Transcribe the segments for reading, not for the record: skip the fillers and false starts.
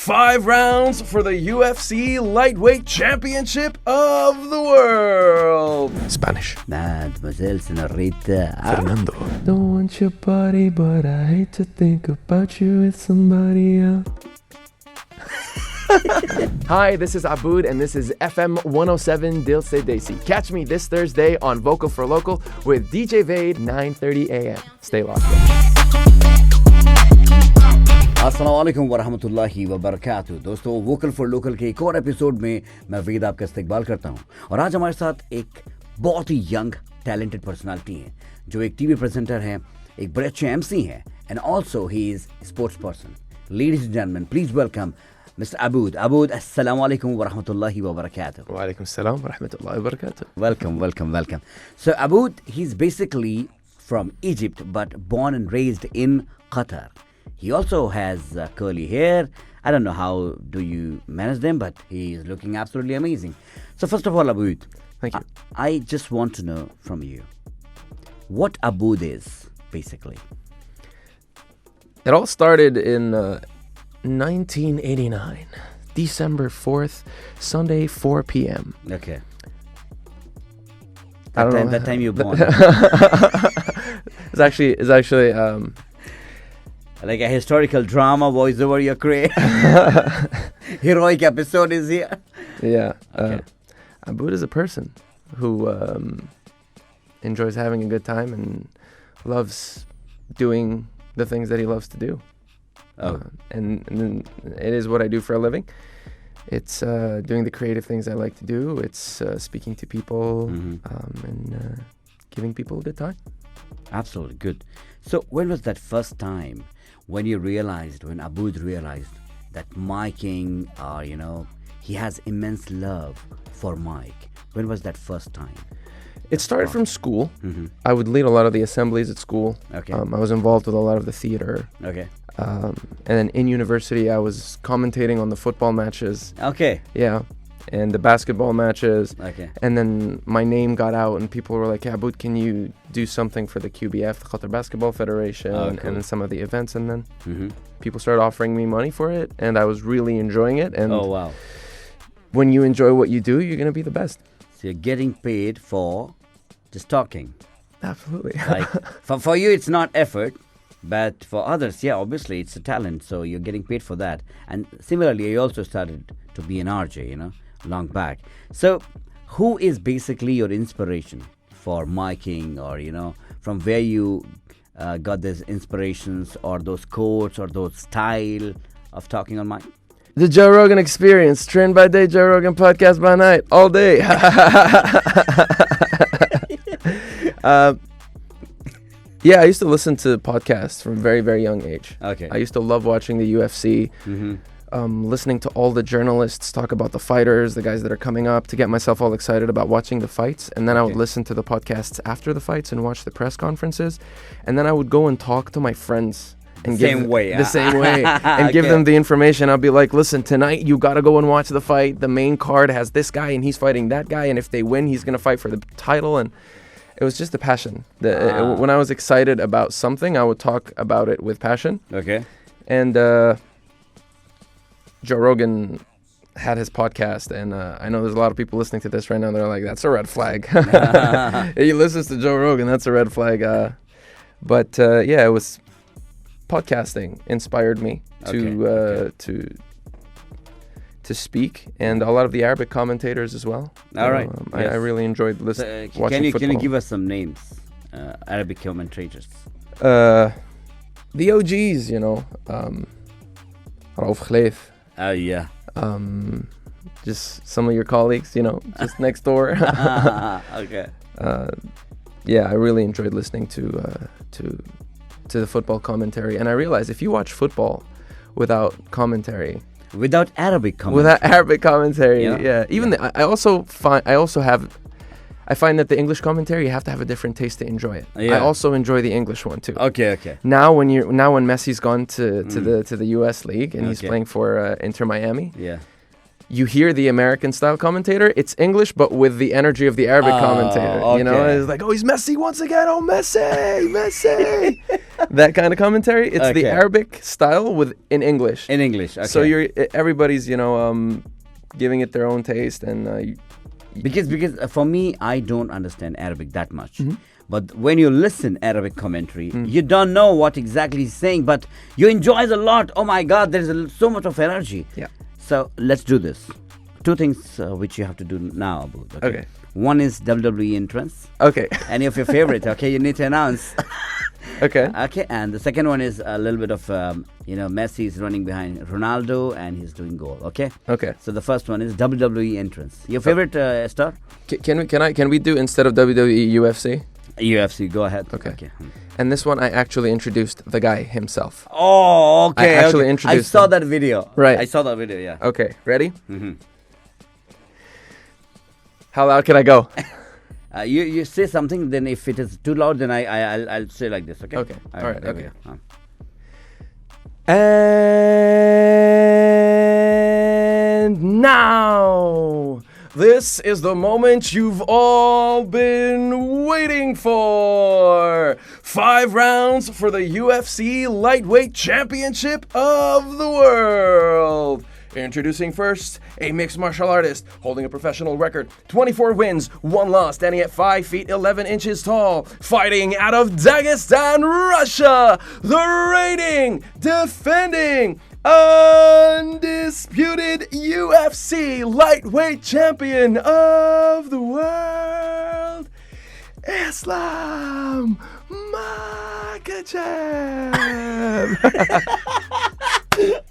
5 rounds for the UFC Lightweight Championship of the World. Spanish. Mademoiselle Senorita. Fernando. Don't want your body, but I hate to think about you with somebody else. Hi, this is Abood, and this is FM 107 Dil Se Desi. Catch me this Thursday on Vocal for Local with DJ Ved, 9:30 a.m. Stay locked in. अस्सलाम वालेकुम वरहमतुल्लाहि वबरकातुहू। दोस्तों, vocal for local के एक और episode में मैं वेद आपका इस्तकबाल करता हूं और आज हमारे साथ एक बहुत ही यंग टैलेंटेड पर्सनालिटी है जो एक टीवी प्रेजेंटर हैं, एक बड़े अच्छे एमसी हैं and also he is sports person. Ladies and gentleman, please welcome Mr. Abood. Abood, assalamu alaikum wa rahmatullahi wa barakatuh. Wa alaikum salam wa rahmatullahi wa barakatuh. Welcome. So Abood, he's basically from Egypt but born and raised in Qatar. He also has curly hair. I don't know how do you manage them, but he is looking absolutely amazing. So first of all, Abood, Thank you. I just want to know from you what Abood is, basically. It all started in 1989, December 4th, Sunday, 4 p.m. Okay. I don't know. That time you were born. It's actually Like a historical drama voiceover your career. Heroic episode is here. Yeah. Okay. Abood is a person who enjoys having a good time and loves doing the things that he loves to do. Oh. And it is what I do for a living. It's doing the creative things I like to do. It's speaking to people and giving people a good time. Absolutely good. So when was that first time when Abood realized that miking, he has immense love for mic? When was that first time? It started from school. I would lead a lot of the assemblies at school. Okay. I was involved with a lot of the theater. Okay. And then in university, I was commentating on the football matches. Okay. Yeah. And the basketball matches. Okay. And then my name got out and people were like, yeah, Abood, can you do something for the QBF, the Qatar Basketball Federation, cool. and then some of the events. And then people started offering me money for it. And I was really enjoying it. And oh, wow. when you enjoy what you do, you're going to be the best. So you're getting paid for just talking. Absolutely. Like, for you, it's not effort. But for others, yeah, obviously it's a talent, so you're getting paid for that. And similarly, I also started to be an RJ, long back. So who is basically your inspiration for miking, or, from where you got those inspirations or those quotes or those style of talking on mic? The Joe Rogan Experience, trend by day, Joe Rogan podcast by night, all day. Yeah, I used to listen to podcasts from a very, very young age. Okay. I used to love watching the UFC, listening to all the journalists talk about the fighters, the guys that are coming up, to get myself all excited about watching the fights. And then I would listen to the podcasts after the fights and watch the press conferences. And then I would go and talk to my friends. And The same way. And give them the information. I'll be like, listen, tonight you got to go and watch the fight. The main card has this guy and he's fighting that guy. And if they win, he's going to fight for the title. And it was just a passion. When I was excited about something, I would talk about it with passion. Okay. And Joe Rogan had his podcast, and I know there's a lot of people listening to this right now. They're like, that's a red flag. He listens to Joe Rogan. That's a red flag. But it was podcasting inspired me to speak, and a lot of the Arabic commentators as well. All right. Yes. I really enjoyed watching football. Can you give us some names, Arabic commentators? The OGs, Rauf Khleif. Oh, yeah. Just some of your colleagues, just next door. Okay. Yeah, I really enjoyed listening to the football commentary, and I realized if you watch football without commentary. Without Arabic commentary. Yeah. Even I find that the English commentary, you have to have a different taste to enjoy it. Yeah. I also enjoy the English one too. Okay. Now when Messi's gone to the US League and he's playing for Inter Miami. Yeah. you hear the American style commentator. It's English, but with the energy of the Arabic commentator. Okay. You know, it's like, oh, he's Messi once again. Oh, Messi, Messi. That kind of commentary. It's the Arabic style in English. In English. Okay. So everybody's, giving it their own taste, and because for me, I don't understand Arabic that much. But when you listen Arabic commentary, you don't know what exactly he's saying, but you enjoy it a lot. Oh my God, there's so much of energy. Yeah. So let's do this. Two things which you have to do now, Abood. Okay. One is WWE entrance. Okay. Any of your favorite? Okay, you need to announce. Okay. Okay, and the second one is a little bit of Messi is running behind Ronaldo and he's doing goal. Okay. Okay. So the first one is WWE entrance. Your favorite star? Can we do instead of WWE UFC? UFC. Go ahead. Okay. And this one, I actually introduced the guy himself. Oh, okay. I actually introduced. I saw him. That video. Right. I saw that video. Yeah. Okay. Ready? How loud can I go? You say something. Then if it is too loud, then I'll say like this. Okay. Okay. All right. Okay. And now, this is the moment you've all been waiting for. 5 rounds for the UFC Lightweight Championship of the World. Introducing first, a mixed martial artist holding a professional record, 24 wins, 1 loss, standing at 5 feet 11 inches tall, fighting out of Dagestan, Russia, the reigning, defending, undisputed UFC lightweight champion of the world, Islam Makhachev.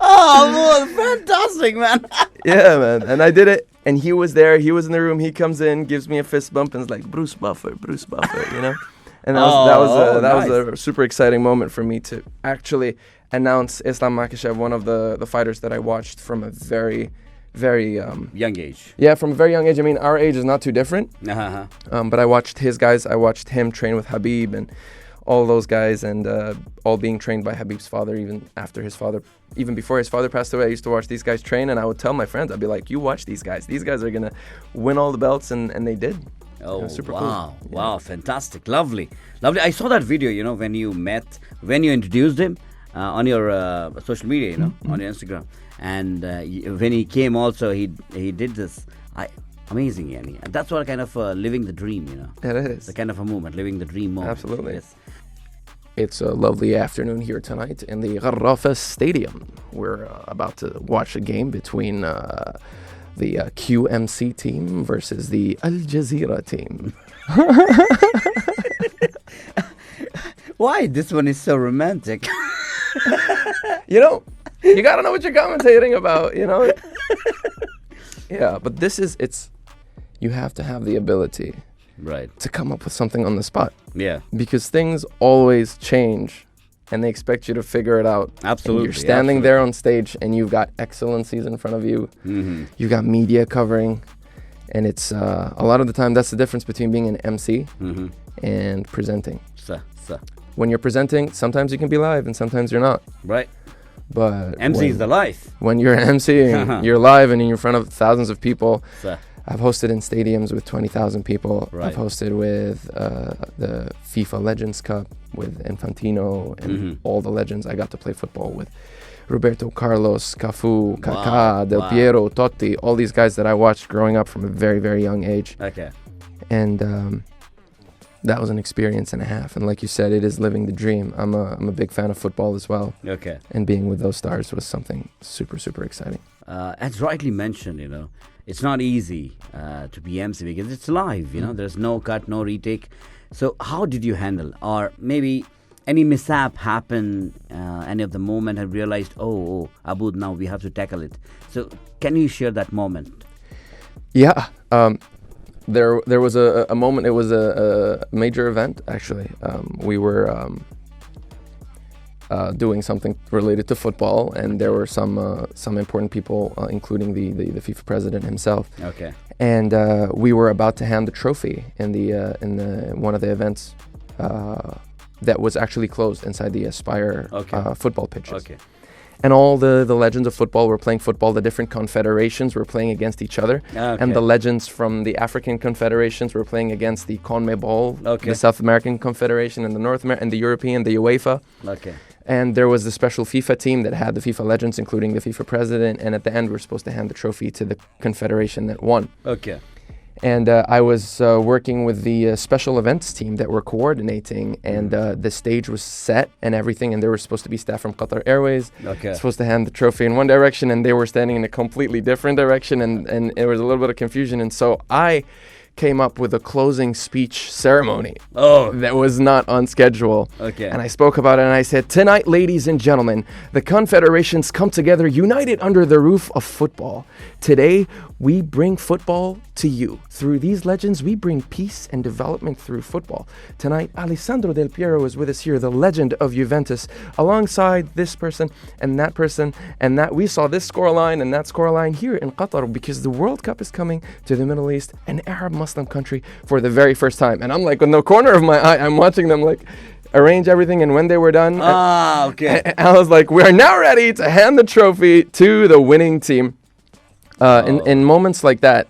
Oh, fantastic, man. Yeah, man. And I did it. And he was there. He was in the room. He comes in, gives me a fist bump, and is like, Bruce Buffer, you know? And that was a super exciting moment for me to actually announce Islam Makhachev, one of the fighters that I watched from a very, very... young age. Yeah, from a very young age. I mean, our age is not too different. But I watched his guys. I watched him train with Habib and all those guys, and all being trained by Habib's father, even before his father passed away. I used to watch these guys train, and I would tell my friends, I'd be like, you watch these guys. These guys are going to win all the belts, and they did. Oh, super wow. cool. Wow, fantastic. Lovely. I saw that video, when you introduced him on your social media, on your Instagram. And when he came also, he did this. Amazing, Yanni. And that's what kind of living the dream, It is. It's a kind of a moment, living the dream moment. Absolutely. Yes. It's a lovely afternoon here tonight in the Gharrafa Stadium. We're about to watch a game between the QMC team versus the Al Jazeera team. Why? This one is so romantic. You gotta know what you're commentating about, Yeah, but you have to have the ability to come up with something on the spot. Yeah. Because things always change and they expect you to figure it out. Absolutely. And you're standing there on stage and you've got excellencies in front of you. Mm-hmm. You've got media covering. And it's a lot of the time that's the difference between being an MC and presenting. When you're presenting, sometimes you can be live and sometimes you're not. Right. But MC is the life. When you're an MC and you're live and you're in front of thousands of people. I've hosted in stadiums with 20,000 people. Right. I've hosted with the FIFA Legends Cup with Infantino and all the legends. I got to play football with Roberto Carlos, Cafu, Kaká, Del Piero, Totti, all these guys that I watched growing up from a very, very young age. Okay. And that was an experience and a half. And like you said, it is living the dream. I'm a big fan of football as well. Okay. And being with those stars was something super, super exciting. As rightly mentioned, it's not easy to be MC because it's live, there's no cut, no retake. So how did you handle, or maybe any mishap happened, any of the moment and realized, oh, Abood, now we have to tackle it. So can you share that moment? Yeah. There was a moment, it was a major event, actually. We were doing something related to football, and there were some important people, including the FIFA president himself. Okay. And we were about to hand the trophy in one of the events that was actually closed inside the Aspire football pitches. Okay. And all the legends of football were playing football. The different confederations were playing against each other. Okay. And the legends from the African confederations were playing against the CONMEBOL, the South American Confederation, and the North American, and the European, the UEFA. Okay. And there was the special FIFA team that had the FIFA legends, including the FIFA president. And at the end, we're supposed to hand the trophy to the confederation that won. Okay. And I was working with the special events team that were coordinating, and the stage was set and everything, and there were supposed to be staff from Qatar Airways, supposed to hand the trophy in one direction, and they were standing in a completely different direction, and it was a little bit of confusion. And so I came up with a closing speech ceremony that was not on schedule. Okay. And I spoke about it, and I said, "Tonight, ladies and gentlemen, the confederations come together united under the roof of football. Today, we bring football to you. Through these legends, we bring peace and development through football. Tonight, Alessandro Del Piero is with us here, the legend of Juventus, alongside this person, and that we saw this scoreline and that scoreline here in Qatar, because the World Cup is coming to the Middle East, an Arab Muslim country, for the very first time." And I'm like, in the corner of my eye, I'm watching them like arrange everything, and when they were done, I was like, "We are now ready to hand the trophy to the winning team." In moments like that,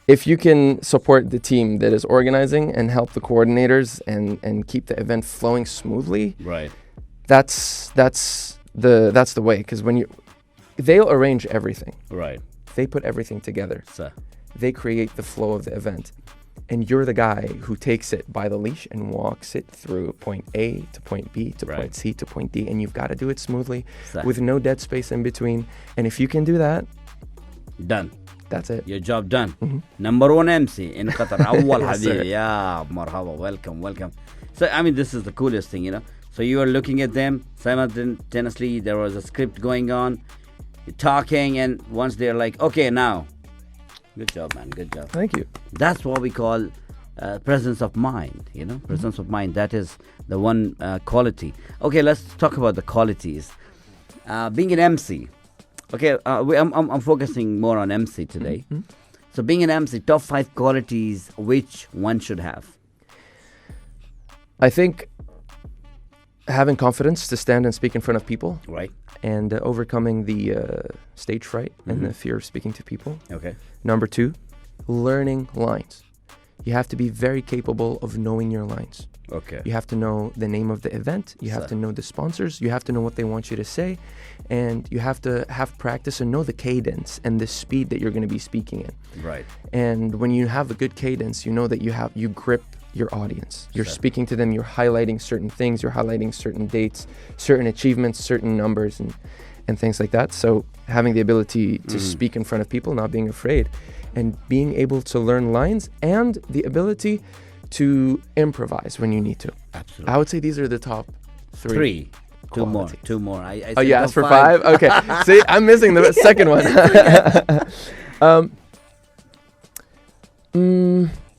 if you can support the team that is organizing and help the coordinators and keep the event flowing smoothly, right? That's the way. Because they'll arrange everything, right? They put everything together. So. They create the flow of the event, and you're the guy who takes it by the leash and walks it through point A to point B to point C to point D, and you've got to do it smoothly with no dead space in between. And if you can do that, done. That's it. Your job done. Number one MC in Qatar. أول Yes, sir. حبيبي. Yeah, marhaba. Welcome. So, I mean, this is the coolest thing, you know. So you are looking at them simultaneously. There was a script going on, talking, and once they're like, okay, now. Good job, man. Good job. Thank you. That's what we call presence of mind, you know. Presence of mind. That is the one quality. Okay, let's talk about the qualities. Being an MC. Okay, I'm focusing more on MC today. So being an MC, top 5 qualities which one should have. I think having confidence to stand and speak in front of people. Right. And overcoming the stage fright and the fear of speaking to people. Okay. Number 2, learning lines. You have to be very capable of knowing your lines. Okay. You have to know the name of the event. You have to know the sponsors. You have to know what they want you to say. And you have to have practice and know the cadence and the speed that you're going to be speaking in. Right. And when you have a good cadence, you know that you grip your audience. You're speaking to them. You're highlighting certain things. You're highlighting certain dates, certain achievements, certain numbers, and things like that. So having the ability to speak in front of people, not being afraid, and being able to learn lines, and the ability to improvise when you need to. Absolutely. I would say these are the top 3. Two more. Oh, you asked for 5? Okay. See, I'm missing the second one.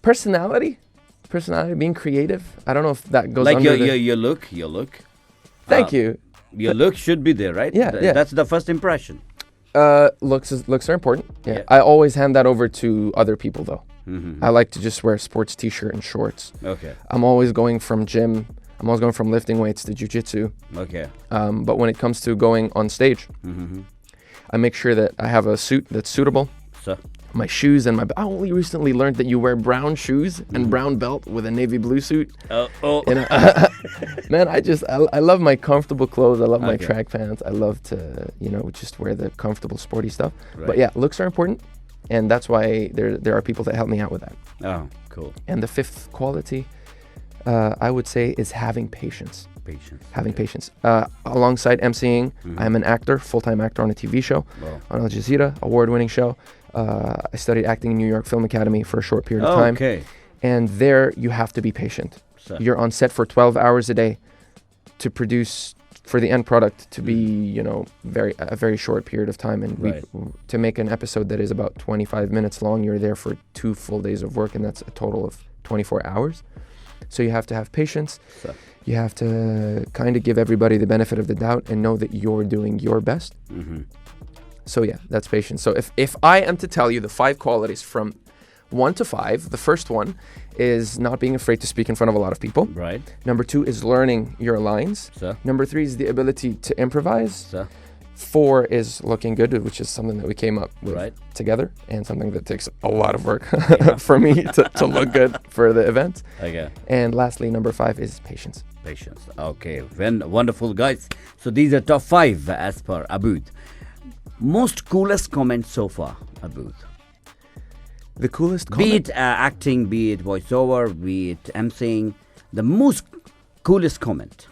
Personality, being creative. I don't know if that goes like under your look. Thank you. Your look should be there, right? Yeah, yeah. That's the first impression. Looks are important. Yeah. I always hand that over to other people, though. I like to just wear a sports t-shirt and shorts. Okay. I'm always going from gym. I'm always going from lifting weights to jiu-jitsu. Okay. But when it comes to going on stage, I make sure that I have a suit that's suitable. So. My shoes and I only recently learned that you wear brown shoes and brown belt with a navy blue suit. You know, man, I love my comfortable clothes. I love my track pants. I love to, just wear the comfortable sporty stuff. Right. But yeah, looks are important. And that's why there are people that help me out with that. Oh, cool. And the 5th quality, I would say, is having patience. Having patience. Alongside emceeing, I'm an actor, full-time actor on a TV show on Al Jazeera, award-winning show. I studied acting in New York Film Academy for a short period of time. Okay. And there you have to be patient. So. You're on set for 12 hours a day to produce, for the end product to be, a very short period of time. And to make an episode that is about 25 minutes long, you're there for 2 full days of work, and that's a total of 24 hours. So you have to have patience. So. You have to kind of give everybody the benefit of the doubt and know that you're doing your best. So yeah, that's patience. So if I am to tell you the 5 qualities from 1 to 5. The first one is not being afraid to speak in front of a lot of people. Right. Number 2 is learning your lines. So. Number 3 is the ability to improvise. So. 4 is looking good, which is something that we came up with together, and something that takes a lot of work for me to look good for the event. Okay. And lastly, number 5 is patience. Patience. Okay. Wonderful, guys. So these are top 5 as per Abood. Most coolest comment so far, Abood. The coolest comment? Be it acting, be it voiceover, be it emceeing. The most coolest comment.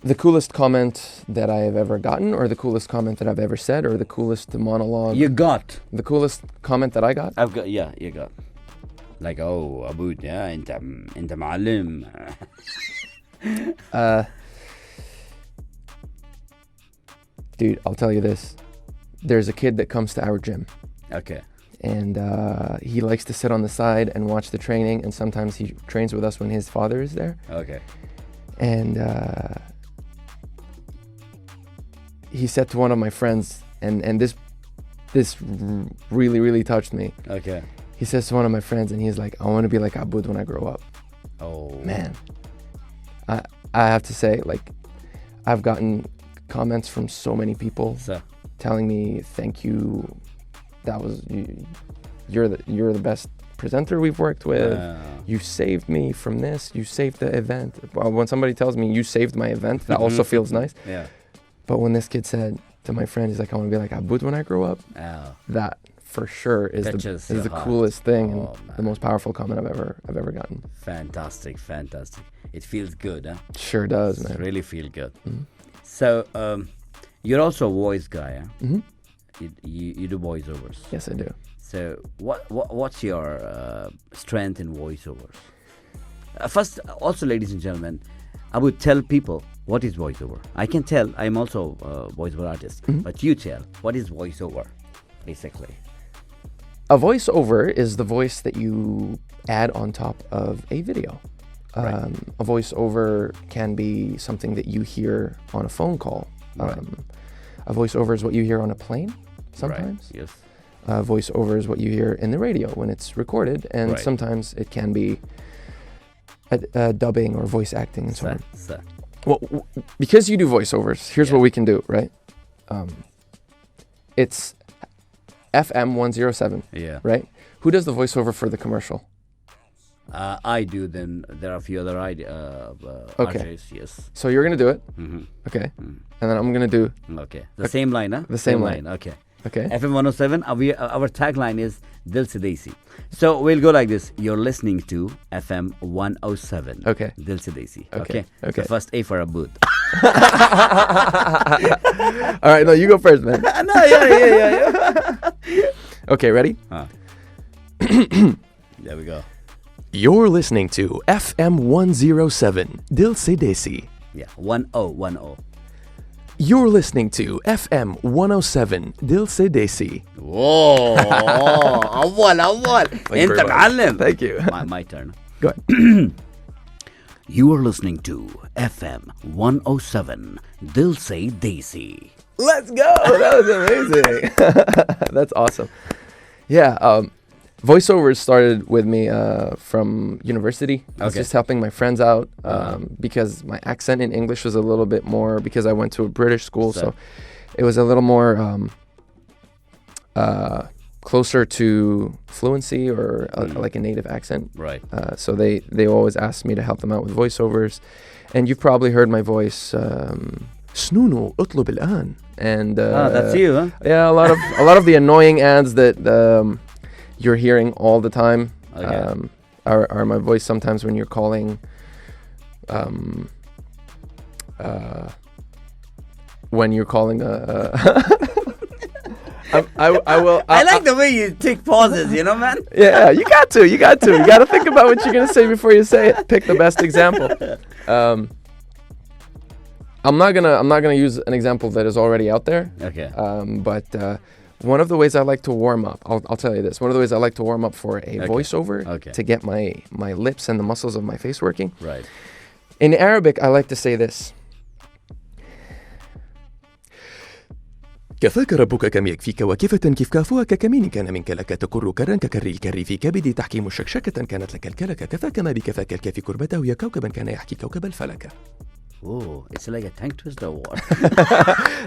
The coolest comment that I have ever gotten, or the coolest comment that I've ever said, or the coolest monologue? You got. The coolest comment that I got? I've got, yeah, you got. Like, oh, Abood, yeah, انت معلم. Dude, I'll tell you this. There's a kid that comes to our gym. Okay. And he likes to sit on the side and watch the training, and sometimes he trains with us when his father is there. Okay. And he said to one of my friends, and this really touched me. Okay. He says to one of my friends, and he's like, I want to be like Abood when I grow up. Oh. Man. I have to say, like, I've gotten comments from so many people telling me, thank you. That was, you're the best presenter we've worked with. You saved me from this. You saved the event. Well, when somebody tells me you saved my event, that also feels nice. Yeah. But when this kid said to my friend, he's like, I want to be like Abood when I grow up. That for sure is the coolest thing and the most powerful comment I've ever gotten. Fantastic. It feels good, huh? Sure does, man. It really feel good. Mm-hmm. So you're also a voice guy, huh? Mm-hmm. You do voiceovers. Yes, I do. So what's your strength in voiceovers? First, also, ladies and gentlemen, I would tell people what is voiceover. I can tell. I'm also a voiceover artist. Mm-hmm. But you tell, what is voiceover, basically? A voiceover is the voice that you add on top of a video. Right. A voiceover can be something that you hear on a phone call. Right. A voiceover is what you hear on a plane sometimes. Right. Yes. Voiceover is what you hear in the radio when it's recorded, and sometimes it can be dubbing or voice acting and so on. Well, because you do voiceovers, here's what we can do, right? It's FM 107, right? Who does the voiceover for the commercial? I do. Then there are a few other RJs, yes. So you're going to do it, Mm-hmm. okay? Mm-hmm. And then I'm going to do... Okay. The same line, huh? The same line. Okay. Okay. FM 107, our tagline is Dil Se Desi. So we'll go like this. You're listening to FM 107. Okay. Dil Se Desi. Okay. So first A for Abood. All right, no, you go first, man. No, yeah. Okay, ready? There we go. You're listening to FM 107, Dil Se Desi. Yeah, 10. You're listening to FM 107, Dil Se Desi. Whoa. أول. أنت معلم. Thank you. My turn. Go ahead. You are listening to FM 107, Dil Se Desi. Let's go. That was amazing. That's awesome. Yeah, voiceovers started with me from university. I was just helping my friends out because my accent in English was a little bit more, because I went to a British school, so it was a little more closer to fluency or like a native accent. Right. So they always asked me to help them out with voiceovers. And you've probably heard my voice, Snunu utlub al-an. And that's you, huh? Yeah, a lot of the annoying ads that you're hearing all the time are my voice sometimes when you're calling. When you're calling I like the way you take pauses, you know, man. Yeah, you got to. You got to think about what you're gonna say before you say it. Pick the best example. I'm not gonna use an example that is already out there. Okay. But one of the ways I like to warm up, I'll tell you this. One of the ways I like to warm up for a voiceover to get my lips and the muscles of my face working. Right. In Arabic, I like to say this. كفاك ربك كم يكفيك وكيفة كيف كافوك كمين كان منك لك تكر كرا ككري الكري في كبدي تحكيم شكشكة كانت لك الكلك كفاك ما بكفاك الكافي كربته يا كوكبا كان يحكي كوكب الفلك. Oh, it's like a tongue twister award.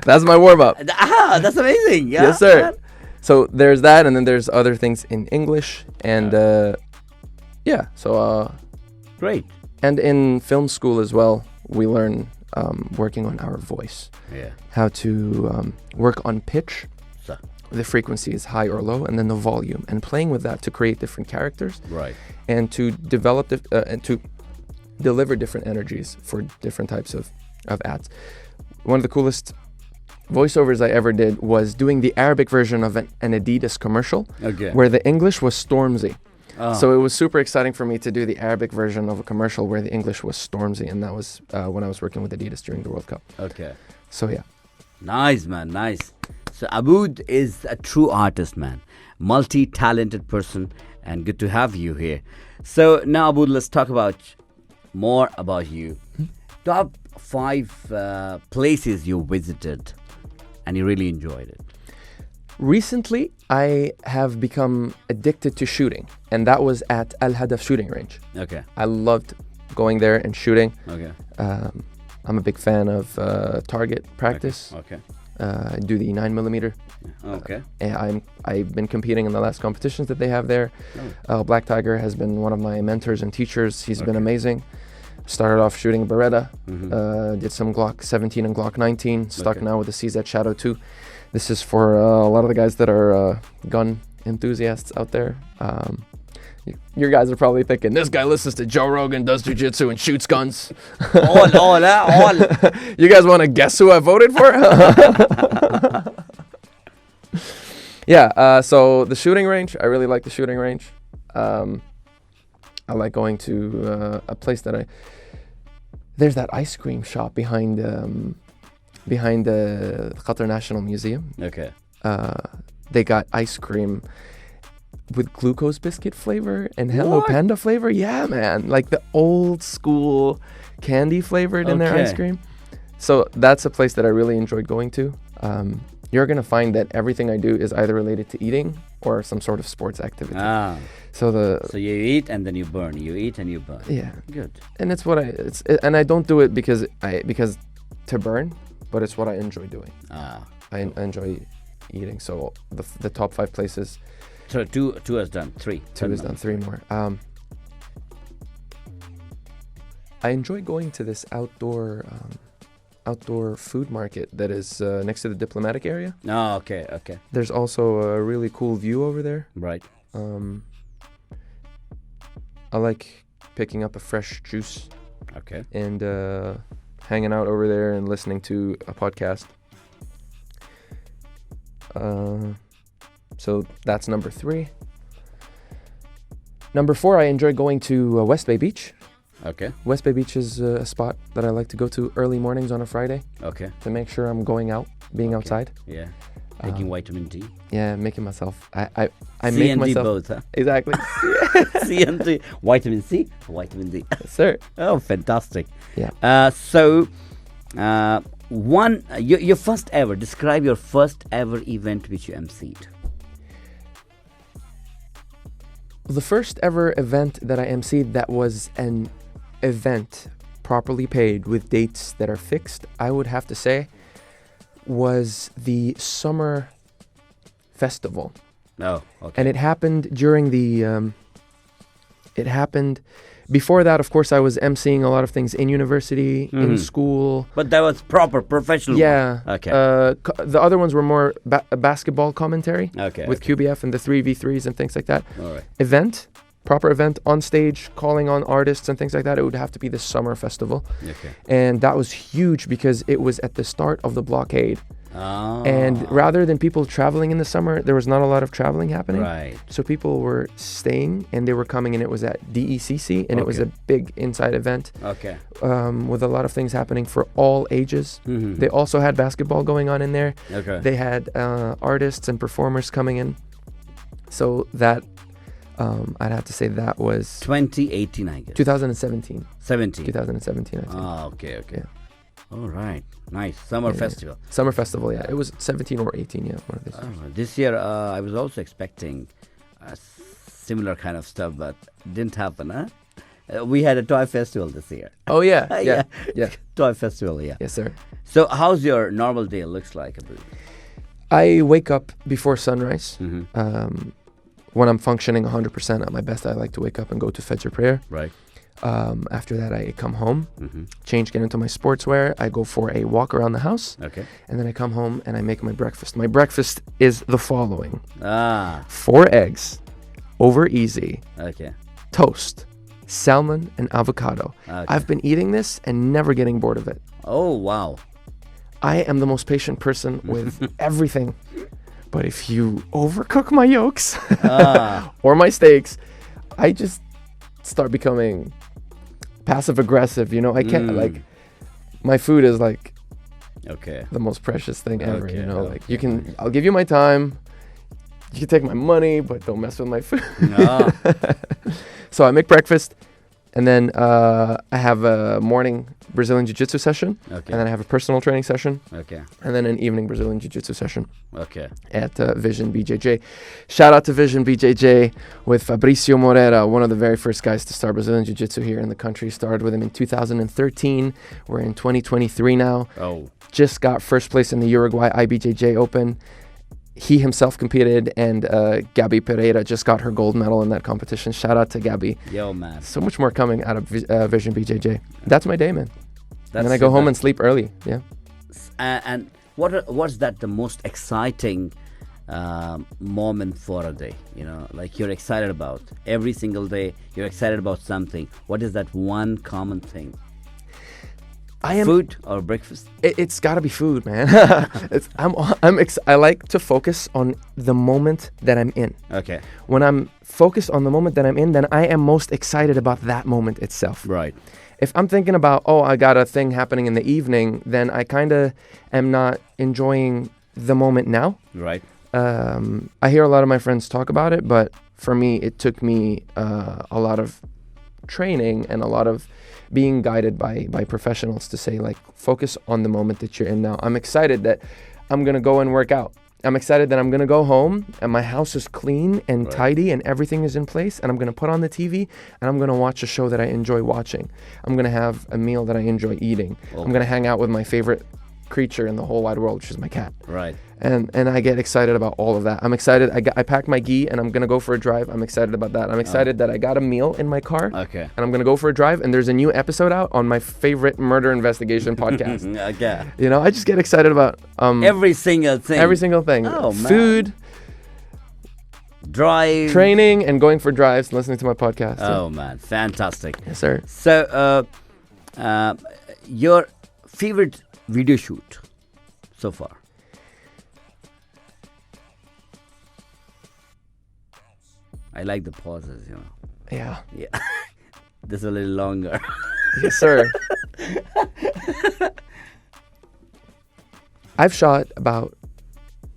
That's my warm-up. That's amazing. Yeah, Yes, sir. man. So there's that, and then there's other things in English, and Great. and in film school as well, we learn working on our voice, how to work on pitch, So, the frequency is high or low, and then the volume, and playing with that to create different characters, right. and to develop and to deliver different energies for different types of ads. One of the coolest voiceovers I ever did was doing the Arabic version of an Adidas commercial, Okay. where the English was Stormzy. Oh. So it was super exciting for me to do the Arabic version of a commercial where the English was Stormzy, and that was when I was working with Adidas during the World Cup. Okay. So yeah. Nice, man. Nice. So Abood is a true artist, man. Multi-talented person, and good to have you here. So now, Abood, let's talk about more about you. Top 5 places you visited and you really enjoyed it. Recently, I have become addicted to shooting, and that was at Al Hadaf shooting range. Okay. I loved going there and shooting. Okay. I'm a big fan of target practice. Okay. I do the 9mm. Okay. And I've been competing in the last competitions that they have there. Black Tiger has been one of my mentors and teachers. He's been amazing. Started off shooting Beretta, did some Glock 17 and Glock 19, stuck now with the CZ Shadow 2. This is for a lot of the guys that are gun enthusiasts out there. Your guys are probably thinking, this guy listens to Joe Rogan, does jiu-jitsu, and shoots guns. all. You guys want to guess who I voted for? Yeah, so the shooting range, I really like the shooting range. I like going to a place that there's that ice cream shop behind the Qatar National Museum. Okay. They got ice cream with glucose biscuit flavor and Hello Panda flavor. Yeah, man. Like the old school candy flavored in their ice cream. So that's a place that I really enjoyed going to. You're going to find that everything I do is either related to eating or some sort of sports activity. So you eat and then you burn. You eat and you burn. Yeah. Good. And it's what and I don't do it because to burn, but it's what I enjoy doing. I enjoy eating. So the top 5 places. So two has done. 3. 2 is done. 3 more. I enjoy going to this outdoor food market that is next to the diplomatic area. Oh, okay. There's also a really cool view over there. Right. I like picking up a fresh juice. Okay. And hanging out over there and listening to a podcast. So that's number 3. Number 4, I enjoy going to West Bay Beach. Okay. West Bay Beach is a spot that I like to go to early mornings on a Friday. Okay. To make sure I'm going out, being outside. Yeah. Taking vitamin D. Yeah, making myself. I C make and myself. D both, huh? Exactly. C and D. Vitamin C, vitamin D. Yes, sir. Oh, fantastic. Yeah. Your first ever. Describe your first ever event which you emceed. The first ever event that I emceed that was an event properly paid with dates that are fixed, I would have to say, was the summer festival. Oh, okay. And it happened during before that, of course, I was emceeing a lot of things in university, in school. But that was proper professional. Yeah. One. Okay. The other ones were more basketball commentary. Okay. With QBF and the 3v3s and things like that. All right. Proper event on stage, calling on artists and things like that. It would have to be the summer festival. Okay. And that was huge because it was at the start of the blockade. Oh. And rather than people traveling in the summer, there was not a lot of traveling happening. Right. So people were staying and they were coming, and it was at DECC, and it was a big inside event. Okay. With a lot of things happening for all ages. Mm-hmm. They also had basketball going on in there. Okay. They had artists and performers coming in. So that, I'd have to say that was 2018, I guess. 2017. 17. 2017, I think. Oh, okay. Yeah. All right. Nice. Summer Yeah. festival. Summer festival, yeah. It was 17 or 18, yeah, one of these. This year, I was also expecting similar kind of stuff, but didn't happen, huh? We had a toy festival this year. Oh, yeah. Yeah. Yeah. Toy festival, yeah. Yes, sir. So how's your normal day looks like, Abood? I wake up before sunrise. Mm-hmm. When I'm functioning 100% at my best, I like to wake up and go to Fajr prayer. Right. After that, I come home, Mm-hmm. change, get into my sportswear. I go for a walk around the house. Okay. And then I come home and I make my breakfast. My breakfast is the following. 4 eggs, over easy, Okay. toast, salmon, and avocado. Okay. I've been eating this and never getting bored of it. Oh, wow. I am the most patient person with everything. But if you overcook my yolks or my steaks, I just start becoming passive aggressive. You know, I can't like, my food is like Okay. the most precious thing ever. Okay, You know, like okay. you can, I'll give you my time. You can take my money, but don't mess with my food. So I make breakfast, and then I have a morning Brazilian Jiu-Jitsu session, Okay. and then I have a personal training session, Okay. and then an evening Brazilian Jiu-Jitsu session Okay. at Vision BJJ. Shout out to Vision BJJ with Fabricio Moreira, one of the very first guys to start Brazilian Jiu-Jitsu here in the country. Started with him in 2013. We're in 2023 now. Oh. Just got first place in the Uruguay IBJJ Open. He himself competed, and Gabi Pereira just got her gold medal in that competition. Shout out to Gabi. Yo, man. So much more coming out of Vision BJJ. That's my day, man. And then I That's go home super. and sleep early. Yeah. And what's that the most exciting moment for a day? You know, like you're excited about every single day. You're excited about something. What is that one common thing? I am. Food or breakfast? It's got to be food, man. I like to focus on the moment that I'm in. Okay. When I'm focused on the moment that I'm in, then I am most excited about that moment itself. Right. If I'm thinking about, oh, I got a thing happening in the evening, then I kind of am not enjoying the moment now. Right. I hear a lot of my friends talk about it, but for me, it took me a lot of training and a lot of being guided by professionals to say, like, focus on the moment that you're in now. I'm excited that I'm going to go and work out. I'm excited that I'm going to go home and my house is clean and tidy and everything is in place, and I'm going to put on the TV and I'm going to watch a show that I enjoy watching. I'm going to have a meal that I enjoy eating. I'm going to hang out with my favorite creature in the whole wide world, which is my cat. Right. And I get excited about all of that. I'm excited. I packed my gi and I'm going to go for a drive. I'm excited about that. I'm excited that I got a meal in my car. Okay. And I'm going to go for a drive, and there's a new episode out on my favorite murder investigation podcast. Okay. You know, I just get excited about Every single thing. every single thing. Oh, man. Food, Drive. training, and going for drives and listening to my podcast. Oh, man. Fantastic. Yes, sir. So, your favorite video shoot so far? I like the pauses, you know. Yeah. Yeah. This is a little longer. Yes, sir. I've shot about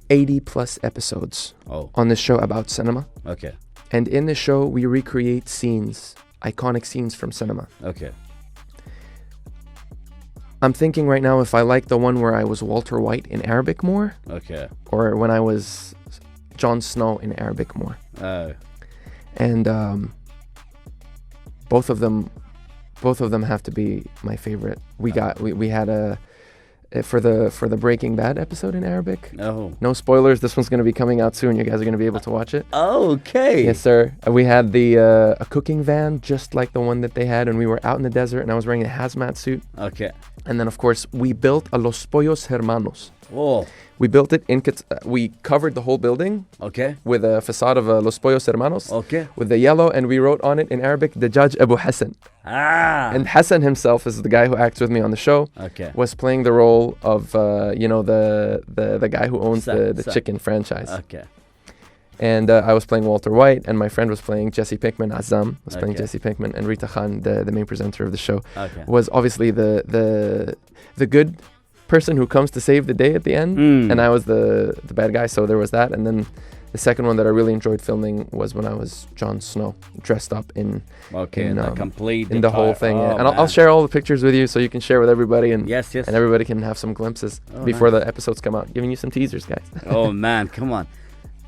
80 plus episodes Oh, on this show about cinema. okay. And in this show, we recreate scenes, iconic scenes from cinema. Okay. I'm thinking right now if I like the one where I was Walter White in Arabic more, Okay. or when I was Jon Snow in Arabic more. And both of them have to be my favorite. We had a for the Breaking Bad episode in Arabic. Oh. No spoilers. This one's going to be coming out soon. You guys are going to be able to watch it. Okay. Yes, sir. We had a cooking van just like the one that they had, and we were out in the desert, and I was wearing a hazmat suit. Okay. And then, of course, we built a Los Pollos Hermanos. Oh. We built it in we covered the whole building Okay. with a facade of Los Pollos Hermanos Okay. with the yellow, and we wrote on it in Arabic, the Judge Abu Hassan. And Hassan himself is the guy who acts with me on the show. Okay. Was playing the role of the guy who owns the chicken franchise. Okay. And I was playing Walter White, and my friend was playing Jesse Pinkman. Azam was playing Okay. Jesse Pinkman, and Rita Khan, the main presenter of the show, Okay. was obviously the good person who comes to save the day at the end. And I was the bad guy, so there was that. And then The second one that I really enjoyed filming was when I was Jon Snow, dressed up in the complete in the whole thing. Oh, and I'll share all the pictures with you so you can share with everybody, and yes, and everybody can have some glimpses before the episodes come out. Giving you some teasers, guys. Oh man, come on,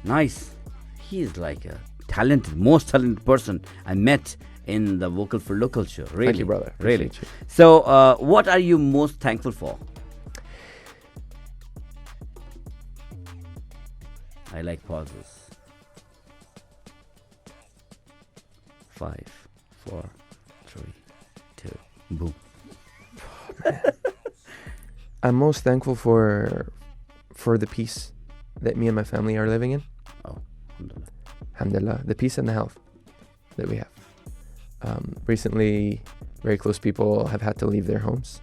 nice. He is like a most talented person I met in the Vocal for Local show. Really, thank you, brother. Really. You. So, what are you most thankful for? I like pauses. 5, 4, 3, 2, boom. I'm most thankful for the peace that me and my family are living in. Oh, alhamdulillah. Alhamdulillah. The peace and the health that we have. Recently, very close people have had to leave their homes.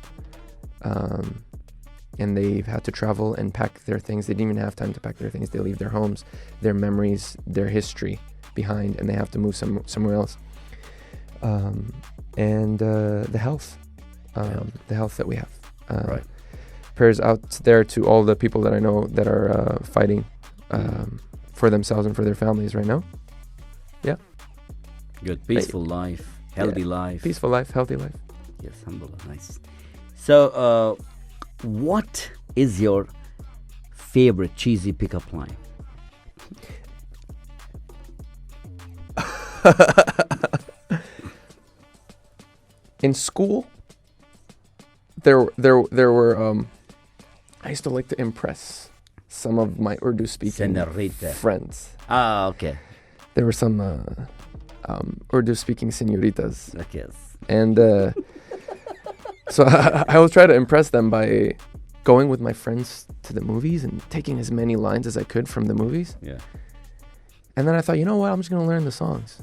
And they've had to travel and pack their things. They didn't even have time to pack their things. They leave their homes, their memories, their history behind, and they have to move somewhere else. And the health that we have. Right. Prayers out there to all the people that I know that are fighting for themselves and for their families right now. Yeah. Good. Peaceful life, healthy life. Peaceful life, healthy life. Yes, alhamdulillah. Nice. So, what is your favorite cheesy pickup line? In school, there were I used to like to impress some of my Urdu speaking friends. Ah, okay. There were some Urdu speaking senoritas. Yes. And so I will try to impress them by going with my friends to the movies and taking as many lines as I could from the movies. Yeah. And then I thought, you know what? I'm just going to learn the songs.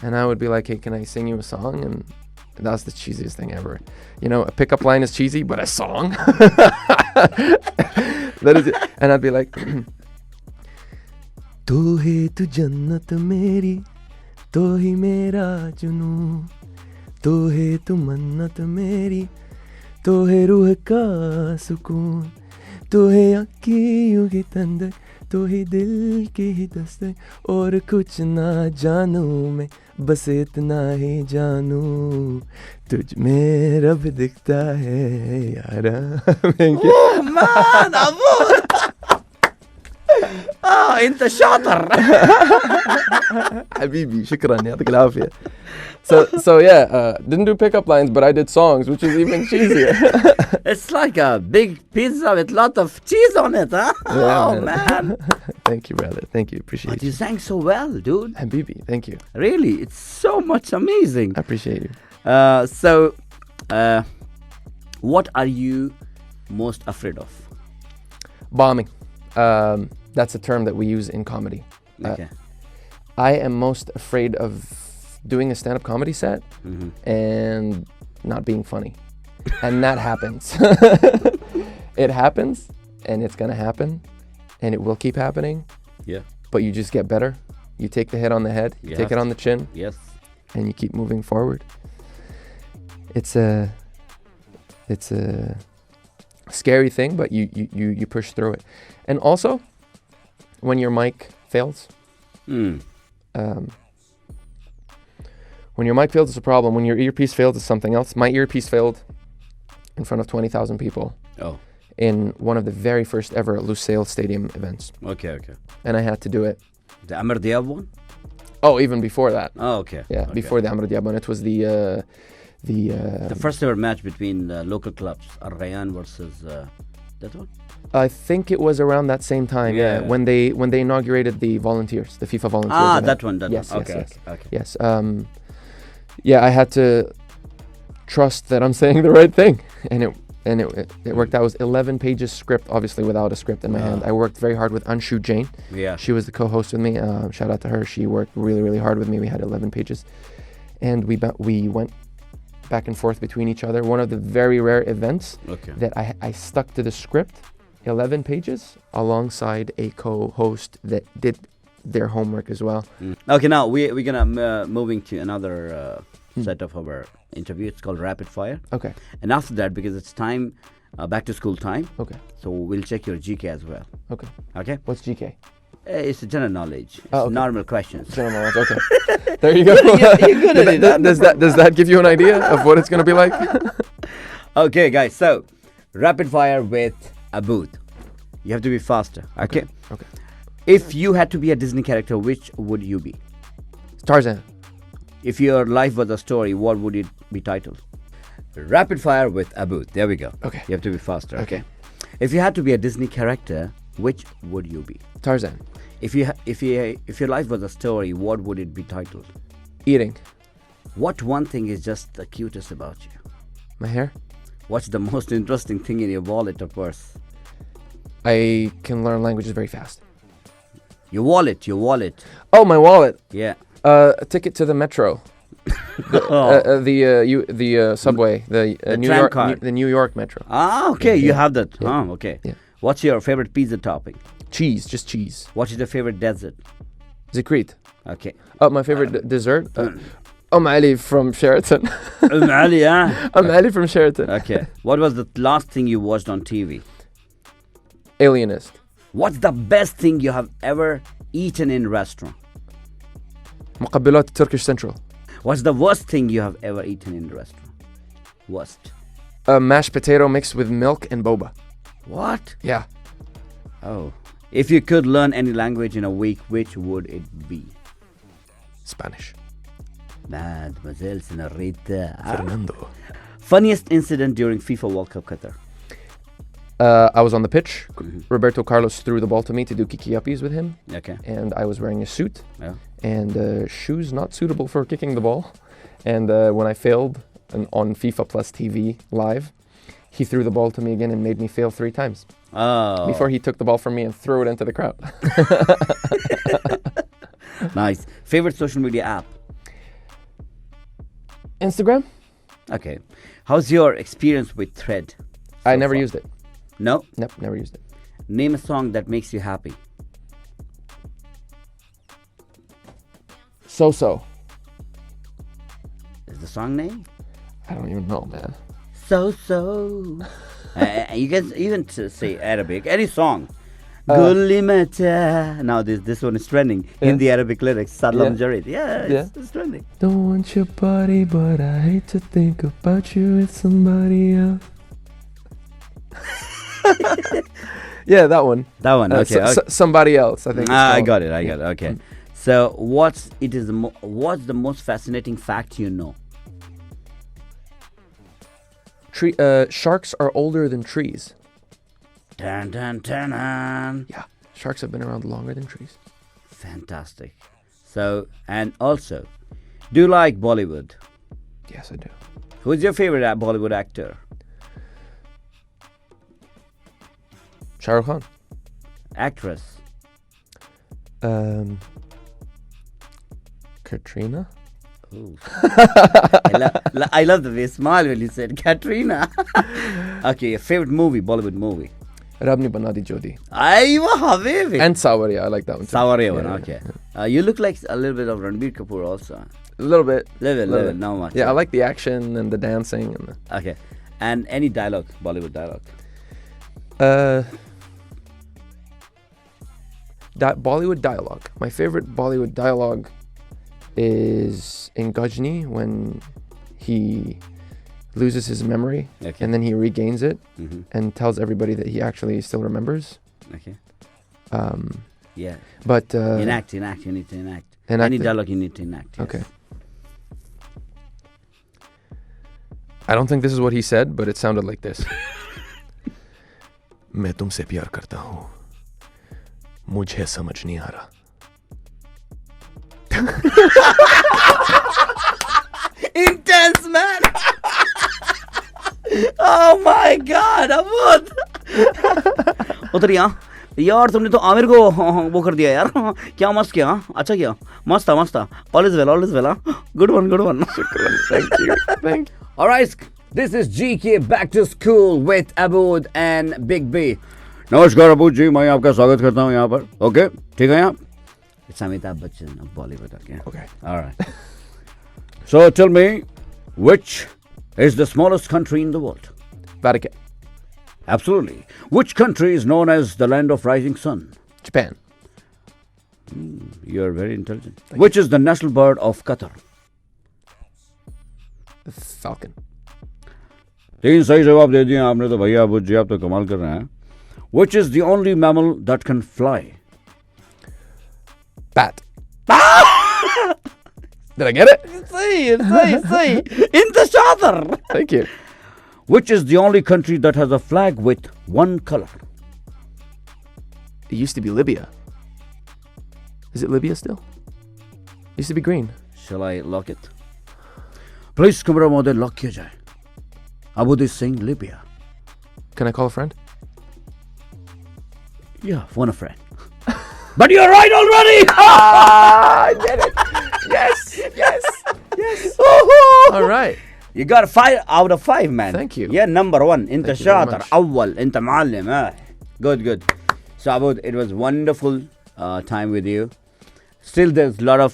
And I would be like, hey, can I sing you a song? And that's the cheesiest thing ever. You know, a pickup line is cheesy, but a song? That is it. And I'd be like, Tu hai tu jannat meri, tu hi mera junoo. Tu hai tu mannat meri, tu hai ruh ka sukoon. Tu hai आँखियों की ठंडक, तू ही दिल की ही दस्तक, और कुछ ना जानूं मैं, बस इतना ही जानूं, तुझ में रब दिखता है यारा. Oh man, Abood! انت شاطر. حبيبي شكرا يعطيك العافية. So yeah, didn't do pickup lines, but I did songs, which is even cheesier. It's like a big pizza with lot of cheese on it, huh? Yeah, oh man. Thank you, brother. Thank you. Appreciate But you. you sang so well, dude. Habibi, thank you. Really, it's so much amazing. I appreciate you. So, what are you most afraid of? Bombing. That's a term that we use in comedy. Okay. I am most afraid of doing a stand-up comedy set and not being funny. And that happens. It happens, and it's going to happen, and it will keep happening. Yeah. But you just get better. You take the hit on the head, you take it on the chin, Yes. and you keep moving forward. It's a scary thing, but you push through it. And also, when your mic fails, when your mic fails, it's a problem. When your earpiece fails, it's something else. My earpiece failed in front of 20,000 people. Oh. In one of the very first ever Lusail Stadium events. Okay. And I had to do it. The Amr Diab one? Oh, even before that. Oh, okay. Yeah, okay. before the Amr Diab one. It was the first ever match between local clubs, Al Rayyan versus that one? I think it was around that same time, Yeah. when they inaugurated the volunteers, the FIFA volunteers. Ah, event. that one. Yes. Okay. Yes. Yeah, I had to trust that I'm saying the right thing, and it worked out. It was 11 pages script, obviously without a script in my hand. I worked very hard with Anshu Jain. Yeah. She was the co-host with me. Shout out to her. She worked really, really hard with me. We had 11 pages, and we went back and forth between each other. One of the very rare events that I stuck to the script, 11 pages, alongside a co-host that did their homework as well. Okay, now we're gonna moving to another set of our interview. It's called Rapid Fire. Okay. And after that, because it's time, back to school time. Okay. So we'll check your GK as well. Okay. Okay. What's GK? It's a general knowledge. It's Oh, okay. normal questions. General knowledge. Okay. There you go. You're good at it. Does that give you an idea of what it's going to be like? Okay, guys. So, rapid fire with Abood. You have to be faster. Okay. Okay. If you had to be a Disney character, which would you be? Tarzan. If your life was a story, what would it be titled? Rapid fire with Abood. There we go. Okay. You have to be faster. Okay. Okay. If you had to be a Disney character, which would you be? Tarzan. If your life was a story, what would it be titled? Eating. What one thing is just the cutest about you? My hair. What's the most interesting thing in your wallet or purse? I can learn languages very fast. Your wallet. Oh, my wallet. Yeah. A ticket to the metro. The subway. The New tram York. card. The New York metro. Ah, okay. You have that. Yeah. Okay. Yeah. What's your favorite pizza topping? Cheese. Just cheese. What is your favorite dessert? Zikrit. Okay. Oh, my favorite dessert. Ali from Sheraton. Ali, yeah. Ali from Sheraton. Okay. What was the last thing you watched on TV? Alienist. What's the best thing you have ever eaten in restaurant? مقبلات Turkish Central. What's the worst thing you have ever eaten in restaurant? Worst. Mashed potato mixed with milk and boba. What? Yeah. Oh. If you could learn any language in a week, which would it be? Spanish. Mademoiselle Senorita. Fernando. Funniest incident during FIFA World Cup Qatar? I was on the pitch. Roberto Carlos threw the ball to me to do kiki uppies with him. Okay. And I was wearing a suit. Yeah. And shoes not suitable for kicking the ball. And when I failed on FIFA Plus TV live, he threw the ball to me again and made me fail 3 times. Oh. Before he took the ball from me and threw it into the crowd. Nice. Favorite social media app? Instagram? Okay. How's your experience with Thread? I never used it. No? Nope, never used it. Name a song that makes you happy. So. Is the song name? I don't even know, man. So. You can even say Arabic. Any song. Gulli mata. Now this one is trending in the Arabic lyrics. Salam Jarid. Yeah, it's trending. Don't want your body, but I hate to think about you with somebody else. Yeah, that one. That one. Okay. Somebody else, I think. I got it. Okay. So what's the most fascinating fact you know? Sharks are older than trees. Dun, dun, dun, dun. Yeah, sharks have been around longer than trees. Fantastic. So, and also, do you like Bollywood? Yes, I do. Who's your favorite Bollywood actor? Shah Rukh Khan. Actress? Katrina. Ooh. I love the way you smile when you said Katrina. Okay, your favorite movie, Bollywood movie? Rabni Banadi Jodi. Aywa Habibi. And Sawaria, I like that one too. Sawaria one, Yeah, okay. yeah. You look like a little bit of Ranbir Kapoor also. A little bit. Little bit, not much. Yeah, I like the action and the dancing and the... Okay. And any dialogue, Bollywood dialogue? Bollywood dialogue. My favorite Bollywood dialogue is in Gajni when he loses his memory and then he regains it and tells everybody that he actually still remembers. Okay. Yeah. But enact. You need to enact. Any dialogue you need to enact. Yes. Okay. I don't think this is what he said, but it sounded like this. मैं तुमसे प्यार करता हूँ मुझे समझ नहीं आ रहा Intense, man. Oh my God, Abood. उतर यार तुमने तो आमिर को वो कर दिया यार क्या मस्त किया अच्छा किया मस्त था all is well good one Thank you. All right, this is GK Back to School with Abood and Big B. नमस्कार अबूद जी मैं आपका स्वागत करता हूँ यहाँ पर ओके ठीक है यहाँ It's Amitabh Bachchan of Bollywood. Okay. All right. So tell me, which is the smallest country in the world? Vatican. Absolutely. Which country is known as the land of rising sun? Japan. You're very intelligent. Which is the national bird of Qatar? The falcon. 3 सही जवाब दे दिए आपने तो भैया अबूद जी आप तो कमाल कर रहे हैं. Which is the only mammal that can fly? Bat. Did I get it? صحيح. انت شاطر. Thank you. Which is the only country that has a flag with one color? It used to be Libya. Is it Libya still? It used to be green. Shall I lock it? Please, camera mode, lock kiya jaye. Abood is saying Libya. Can I call a friend? Yeah, phone a friend. But you're right already! I did it! Yes! All right. You got 5 out of 5, man. Thank you. Yeah, number 1. انت Thank you very شاطر. much. أول. انت معلم. Good. So Abood, it was wonderful time with you. Still, there's a lot of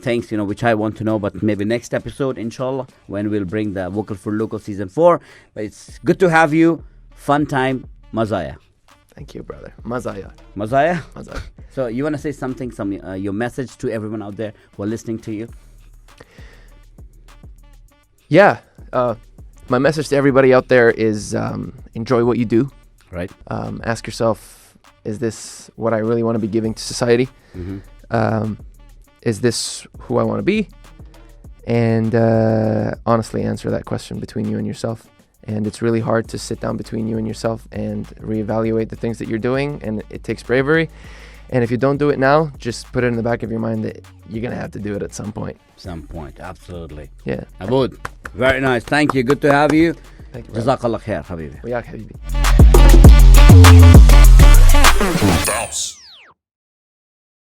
things, which I want to know, but maybe next episode, inshallah, when we'll bring the Vocal for Local Season 4. But it's good to have you. Fun time. Mazaya. Thank you, brother. Mazaya. Mazaya? Mazaya. So you want to say something, your message to everyone out there who are listening to you? Yeah. My message to everybody out there is enjoy what you do. Right. Ask yourself, is this what I really want to be giving to society? Is this who I want to be? And honestly answer that question between you and yourself. And it's really hard to sit down between you and yourself and reevaluate the things that you're doing, and it takes bravery. And if you don't do it now, just put it in the back of your mind that you're going to have to do it at some point. Some point, absolutely. Yeah. Abood, very nice. Thank you. Good to have you. Thank you. Jazakallah khair, habibi. وياك حبيبي.